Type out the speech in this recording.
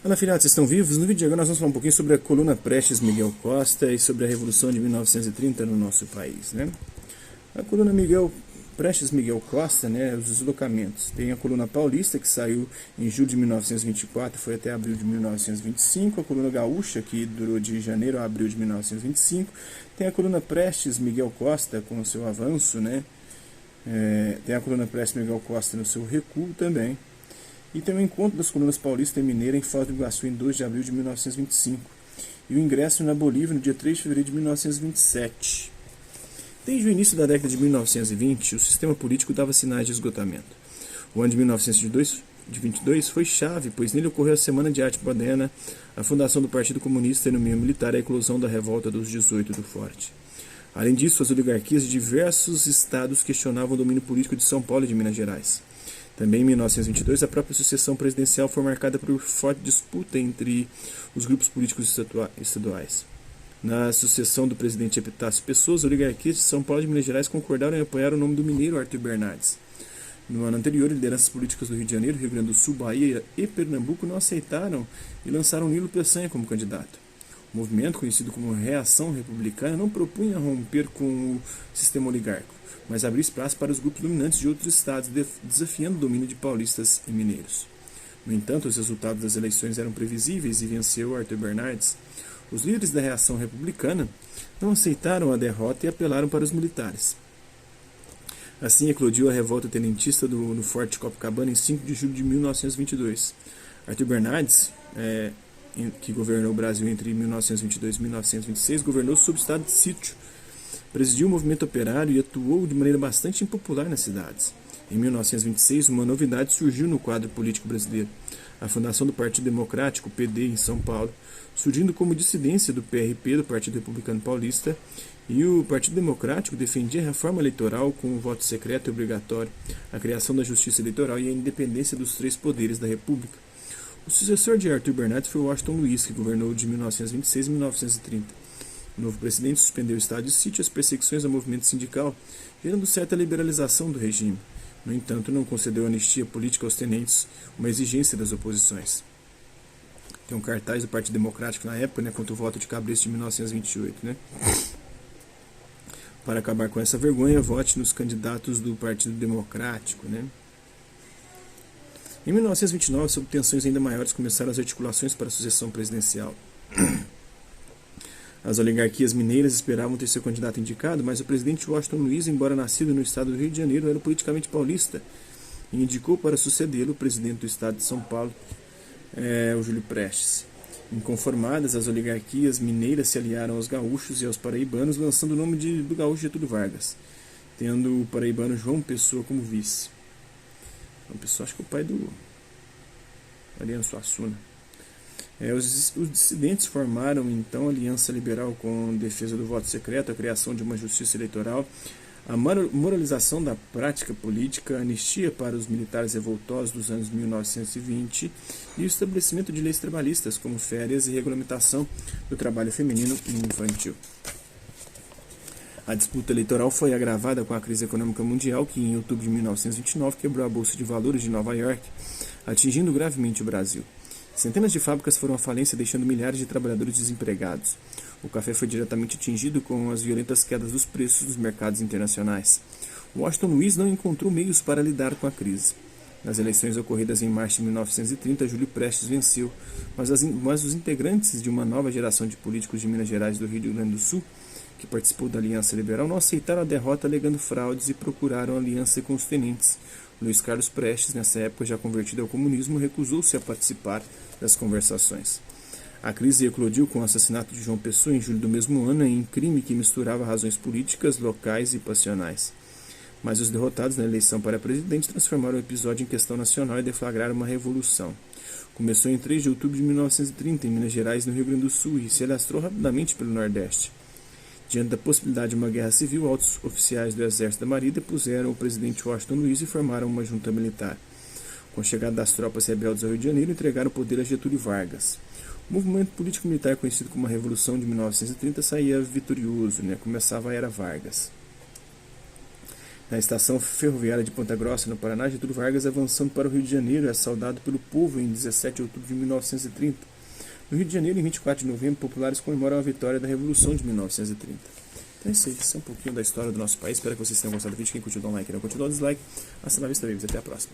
Olá, filhotes, vocês estão vivos? No vídeo de agora nós vamos falar um pouquinho sobre a coluna Prestes Miguel Costa e sobre a Revolução de 1930 no nosso país, né? A coluna Prestes Miguel Costa, né, os deslocamentos. Tem a coluna Paulista, que saiu em julho de 1924 e foi até abril de 1925. A coluna Gaúcha, que durou de janeiro a abril de 1925. Tem a coluna Prestes Miguel Costa com o seu avanço, né? Tem a coluna Prestes Miguel Costa no seu recuo também. E tem o encontro das colunas Paulista e Mineira em Foz do Iguaçu em 2 de abril de 1925. E o ingresso na Bolívia no dia 3 de fevereiro de 1927. Desde o início da década de 1920, o sistema político dava sinais de esgotamento. O ano de 1922 foi chave, pois nele ocorreu a Semana de Arte Moderna, a fundação do Partido Comunista e no meio militar a eclosão da Revolta dos 18 do Forte. Além disso, as oligarquias de diversos estados questionavam o domínio político de São Paulo e de Minas Gerais. Também em 1922, a própria sucessão presidencial foi marcada por forte disputa entre os grupos políticos estaduais. Na sucessão do presidente Epitácio Pessoa, as oligarquias de São Paulo e de Minas Gerais concordaram em apoiar o nome do mineiro Arthur Bernardes. No ano anterior, lideranças políticas do Rio de Janeiro, Rio Grande do Sul, Bahia e Pernambuco não aceitaram e lançaram Nilo Peçanha como candidato. O movimento, conhecido como Reação Republicana, não propunha romper com o sistema oligárquico, mas abrir espaço para os grupos dominantes de outros estados, desafiando o domínio de paulistas e mineiros. No entanto, os resultados das eleições eram previsíveis e venceu Arthur Bernardes. Os líderes da Reação Republicana não aceitaram a derrota e apelaram para os militares. Assim eclodiu a revolta tenentista no Forte Copacabana em 5 de julho de 1922. Arthur Bernardes, que governou o Brasil entre 1922 e 1926, governou sob estado de sítio, presidiu o movimento operário e atuou de maneira bastante impopular nas cidades. Em 1926, uma novidade surgiu no quadro político brasileiro: a fundação do Partido Democrático, PD, em São Paulo, surgindo como dissidência do PRP, do Partido Republicano Paulista, e o Partido Democrático defendia a reforma eleitoral com o voto secreto e obrigatório, a criação da justiça eleitoral e a independência dos três poderes da República. O sucessor de Arthur Bernardes foi Washington Luiz, que governou de 1926 a 1930. O novo presidente suspendeu o estado de sítio e as perseguições ao movimento sindical, gerando certa liberalização do regime. No entanto, não concedeu anistia política aos tenentes, uma exigência das oposições. Tem um cartaz do Partido Democrático na época, né, contra o voto de Cabresto de 1928. Né? Para acabar com essa vergonha, vote nos candidatos do Partido Democrático. Né? Em 1929, sob tensões ainda maiores, começaram as articulações para a sucessão presidencial. As oligarquias mineiras esperavam ter seu candidato indicado, mas o presidente Washington Luiz, embora nascido no estado do Rio de Janeiro, era politicamente paulista e indicou para sucedê-lo o presidente do estado de São Paulo, o Júlio Prestes. Inconformadas, as oligarquias mineiras se aliaram aos gaúchos e aos paraibanos, lançando o nome do gaúcho Getúlio Vargas, tendo o paraibano João Pessoa como vice. João Pessoa, acho que é o pai do Ariano Suassuna. Os dissidentes formaram então a Aliança Liberal com defesa do voto secreto, a criação de uma justiça eleitoral, a moralização da prática política, a anistia para os militares revoltosos dos anos 1920 e o estabelecimento de leis trabalhistas, como férias e regulamentação do trabalho feminino e infantil. A disputa eleitoral foi agravada com a crise econômica mundial, que em outubro de 1929 quebrou a Bolsa de Valores de Nova York, atingindo gravemente o Brasil. Centenas de fábricas foram à falência, deixando milhares de trabalhadores desempregados. O café foi diretamente atingido com as violentas quedas dos preços dos mercados internacionais. Washington Luiz não encontrou meios para lidar com a crise. Nas eleições ocorridas em março de 1930, Júlio Prestes venceu, mas os integrantes de uma nova geração de políticos de Minas Gerais e do Rio Grande do Sul, que participou da Aliança Liberal, não aceitaram a derrota alegando fraudes e procuraram aliança com os tenentes. Luiz Carlos Prestes, nessa época já convertido ao comunismo, recusou-se a participar das conversações. A crise eclodiu com o assassinato de João Pessoa em julho do mesmo ano em crime que misturava razões políticas, locais e passionais. Mas os derrotados na eleição para presidente transformaram o episódio em questão nacional e deflagraram uma revolução. Começou em 3 de outubro de 1930 em Minas Gerais, no Rio Grande do Sul, e se alastrou rapidamente pelo Nordeste. Diante da possibilidade de uma guerra civil, altos oficiais do Exército da Marinha depuseram o presidente Washington Luiz e formaram uma junta militar. Com a chegada das tropas rebeldes ao Rio de Janeiro, entregaram o poder a Getúlio Vargas. O movimento político-militar conhecido como a Revolução de 1930 saía vitorioso, começava a Era Vargas. Na estação ferroviária de Ponta Grossa, no Paraná, Getúlio Vargas, avançando para o Rio de Janeiro, é saudado pelo povo em 17 de outubro de 1930. No Rio de Janeiro, em 24 de novembro, populares comemoram a vitória da Revolução de 1930. Então é isso aí, isso é um pouquinho da história do nosso país. Espero que vocês tenham gostado do vídeo. Quem curtiu, dá um like. Quem não curtiu, dá um dislike. Hasta la vista, babies. Até a próxima.